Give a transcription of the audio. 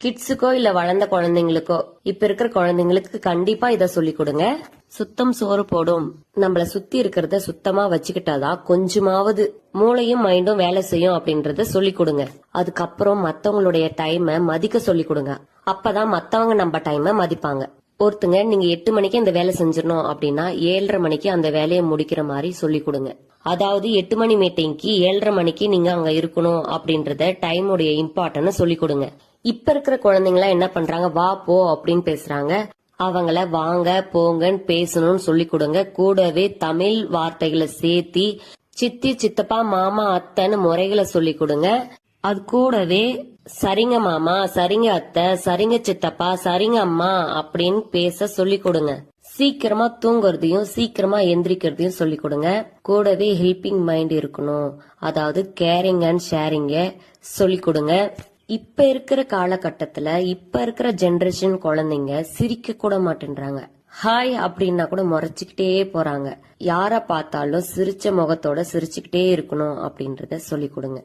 கிட்ஸுக்கோ இல்ல வளர்ந்த குழந்தைங்களுக்கோ, இப்ப இருக்கிற குழந்தைங்களுக்கு கண்டிப்பா இத சொல்லி கொடுங்க. சுத்தம் சோறு போடும். நம்மள சுத்தி இருக்கிறத சுத்தமா வச்சுக்கிட்டாதான் கொஞ்சமாவது மூளையும் மைண்டும் வேலை செய்யும் அப்படின்றத சொல்லி கொடுங்க. அதுக்கப்புறம் மத்தவங்களுடைய டைமை மதிக்க சொல்லி கொடுங்க. அப்பதான் மத்தவங்க நம்ம டைமை மதிப்பாங்க. ஒருத்தங்க நீங்க 8 மணிக்கு இந்த வேலை செஞ்சிடணும் அப்படின்னா 7:30 மணிக்கு அந்த வேலையை முடிக்கிற மாதிரி சொல்லி கொடுங்க. அதாவது 8 மணி மீட்டிங்க்கு 7:30 மணிக்கு நீங்க அங்க இருக்கணும் அப்படின்றத டைமுடைய இம்பார்ட்டன்ட் சொல்லி கொடுங்க. இப்ப இருக்கிற குழந்தைங்களா என்ன பண்றாங்க, வா போ அப்படின்னு பேசுறாங்க. அவங்கள வாங்க போங்கன்னு பேசணும்னு சொல்லி கொடுங்க. கூடவே தமிழ் வார்த்தைகளை சேர்த்தி சித்தி சித்தப்பா மாமா அத்தைன்னு முறைகளை சொல்லி கொடுங்க. அது கூடவே சரிங்க மாமா, சரிங்க அத்தை, சரிங்க சித்தப்பா, சரிங்க அம்மா அப்படின்னு பேச சொல்லி கொடுங்க. சீக்கிரமா தூங்குறதையும் சீக்கிரமா எந்திரிக்கிறதையும் சொல்லி கொடுங்க. கூடவே ஹெல்பிங் மைண்ட் இருக்கணும், அதாவது கேரிங் அண்ட் ஷேரிங்க சொல்லி கொடுங்க. இப்ப இருக்கிற காலகட்டத்துல இப்ப இருக்கிற ஜெனரேஷன் குழந்தைங்க சிரிக்க கூட மாட்டேன்றாங்க. ஹாய் அப்படின்னா கூட முறைச்சுக்கிட்டே போறாங்க. யார பார்த்தாலும் சிரிச்ச முகத்தோட சிரிச்சுக்கிட்டே இருக்கணும் அப்படின்றத சொல்லி கொடுங்க.